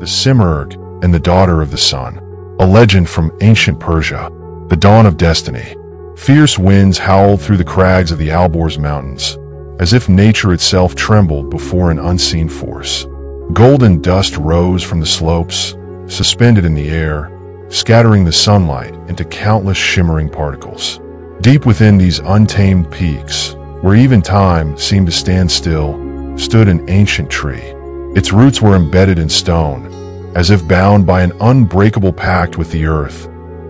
the Simurgh, and the daughter of the sun. A legend from ancient Persia, the dawn of destiny. Fierce winds howled through the crags of the Alborz Mountains, as if nature itself trembled before an unseen force. Golden dust rose from the slopes, suspended in the air, scattering the sunlight into countless shimmering particles. Deep within these untamed peaks, where even time seemed to stand still, stood an ancient tree. Its roots were embedded in stone, as if bound by an unbreakable pact with the earth,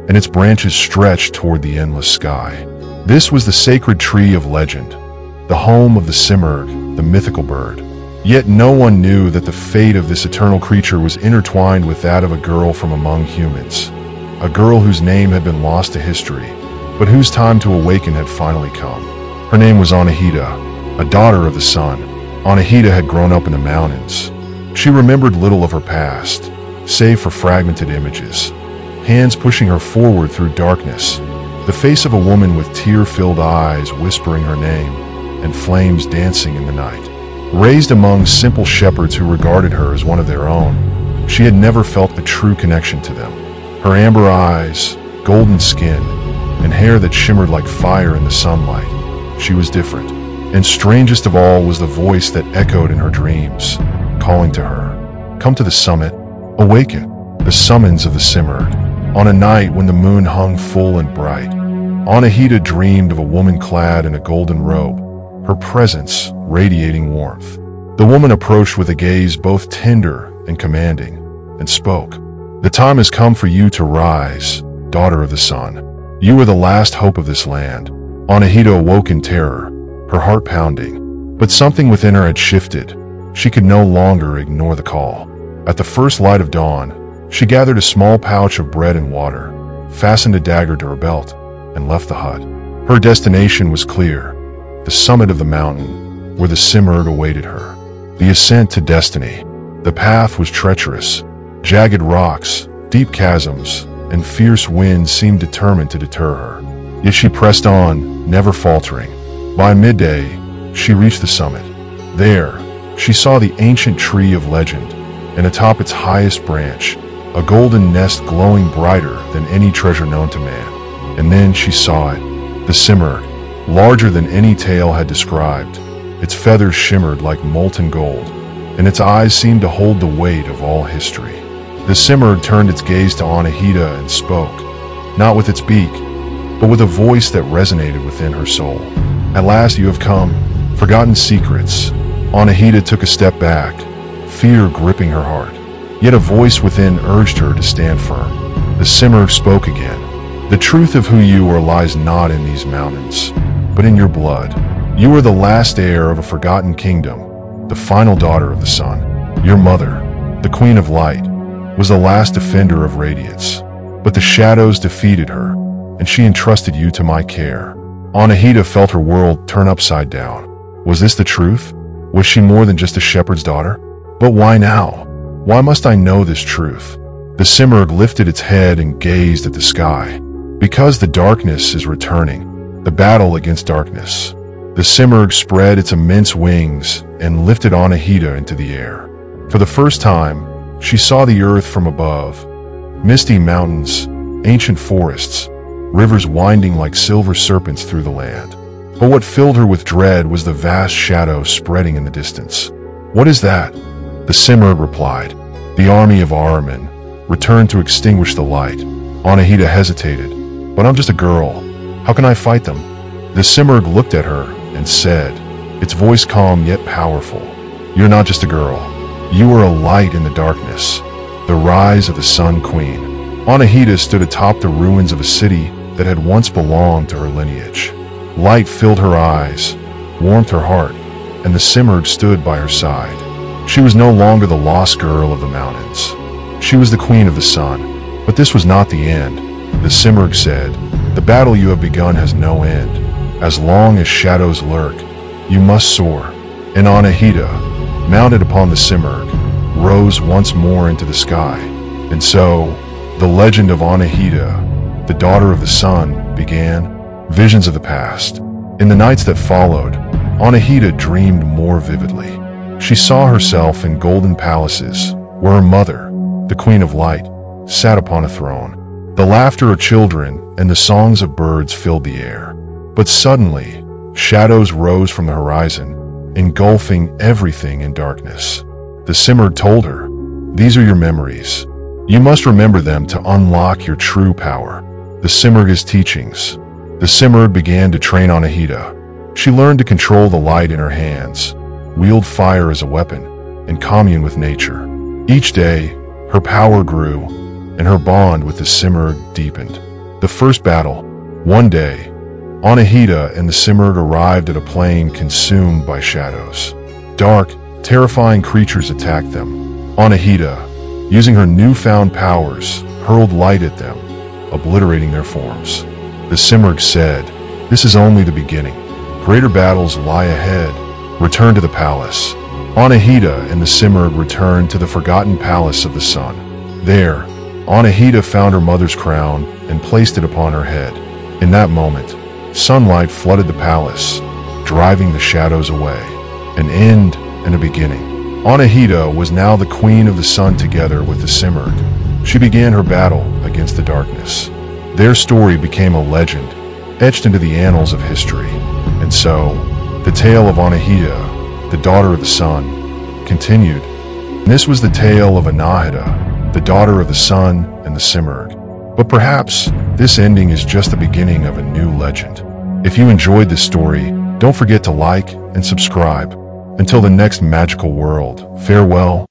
and its branches stretched toward the endless sky. This was the sacred tree of legend, the home of the Simurgh, the mythical bird. Yet no one knew that the fate of this eternal creature was intertwined with that of a girl from among humans. A girl whose name had been lost to history, but whose time to awaken had finally come. Her name was Anahida, a daughter of the sun. Anahida had grown up in the mountains. She remembered little of her past, save for fragmented images. Hands pushing her forward through darkness, the face of a woman with tear-filled eyes whispering her name, and flames dancing in the night. Raised among simple shepherds who regarded her as one of their own, she had never felt a true connection to them. Her amber eyes, golden skin, and hair that shimmered like fire in the sunlight. She was different. And strangest of all was the voice that echoed in her dreams, calling to her. Come to the summit, awaken. The summons of the Simurgh. On a night when the moon hung full and bright, Anahida dreamed of a woman clad in a golden robe, her presence radiating warmth. The woman approached with a gaze both tender and commanding, and spoke. The time has come for you to rise, daughter of the sun. You are the last hope of this land. Anahida awoke in terror, her heart pounding. But something within her had shifted. She could no longer ignore the call. At the first light of dawn, she gathered a small pouch of bread and water, fastened a dagger to her belt, and left the hut. Her destination was clear, the summit of the mountain, where the Simurgh awaited her. The ascent to destiny. The path was treacherous. Jagged rocks, deep chasms, and fierce winds seemed determined to deter her. Yet she pressed on, never faltering. By midday, she reached the summit. There, she saw the ancient tree of legend, and atop its highest branch, a golden nest glowing brighter than any treasure known to man. And then she saw it, the Simurgh, larger than any tale had described. Its feathers shimmered like molten gold, and its eyes seemed to hold the weight of all history. The Simurgh turned its gaze to Anahida and spoke, not with its beak, but with a voice that resonated within her soul. At last you have come, forgotten secrets. Anahida took a step back, fear gripping her heart. Yet a voice within urged her to stand firm. The Simurgh spoke again. The truth of who you are lies not in these mountains, but in your blood. You are the last heir of a forgotten kingdom, the final daughter of the sun. Your mother, the Queen of Light, was the last defender of radiance. But the shadows defeated her, and she entrusted you to my care. Anahida felt her world turn upside down. Was this the truth? Was she more than just a shepherd's daughter? But why now? Why must I know this truth? The Simurgh lifted its head and gazed at the sky. Because the darkness is returning, the battle against darkness. The Simurgh spread its immense wings and lifted Anahida into the air. For the first time, she saw the earth from above. Misty mountains, ancient forests, rivers winding like silver serpents through the land. But what filled her with dread was the vast shadow spreading in the distance. What is that? The Simurgh replied. The army of Ahriman, returned to extinguish the light. Anahida hesitated. But I'm just a girl. How can I fight them? The Simurgh looked at her and said, its voice calm yet powerful. You're not just a girl. You are a light in the darkness. The rise of the Sun Queen. Anahida stood atop the ruins of a city that had once belonged to her lineage. Light filled her eyes, warmed her heart, and the Simurgh stood by her side. She was no longer the lost girl of the mountains. She was the queen of the sun. But this was not the end. The Simurgh said, the battle you have begun has no end. As long as shadows lurk, you must soar. And Anahida, mounted upon the Simurgh, rose once more into the sky. And so, the legend of Anahida, the daughter of the sun, began. Visions of the past. In the nights that followed, Anahida dreamed more vividly. She saw herself in golden palaces, where her mother, the Queen of Light, sat upon a throne. The laughter of children and the songs of birds filled the air. But suddenly, shadows rose from the horizon, engulfing everything in darkness. The Simurgh told her, "These are your memories. You must remember them to unlock your true power." The Simurgh's teachings. The Simurgh began to train Anahida. She learned to control the light in her hands, wield fire as a weapon, and commune with nature. Each day, her power grew, and her bond with the Simurgh deepened. The first battle. One day, Anahida and the Simurgh arrived at a plain consumed by shadows. Dark, terrifying creatures attacked them. Anahida, using her newfound powers, hurled light at them, obliterating their forms. The Simurgh said, "This is only the beginning. Greater battles lie ahead. Return to the palace." Anahida and the Simurgh returned to the forgotten palace of the sun. There, Anahida found her mother's crown and placed it upon her head. In that moment, sunlight flooded the palace, driving the shadows away. An end and a beginning. Anahida was now the queen of the sun together with the Simurgh. She began her battle against the darkness. Their story became a legend, etched into the annals of history. And so, the tale of Anahida, the daughter of the sun, continued. This was the tale of Anahida, the daughter of the sun and the Simurgh. But perhaps this ending is just the beginning of a new legend. If you enjoyed this story, don't forget to like and subscribe. Until the next magical world, farewell.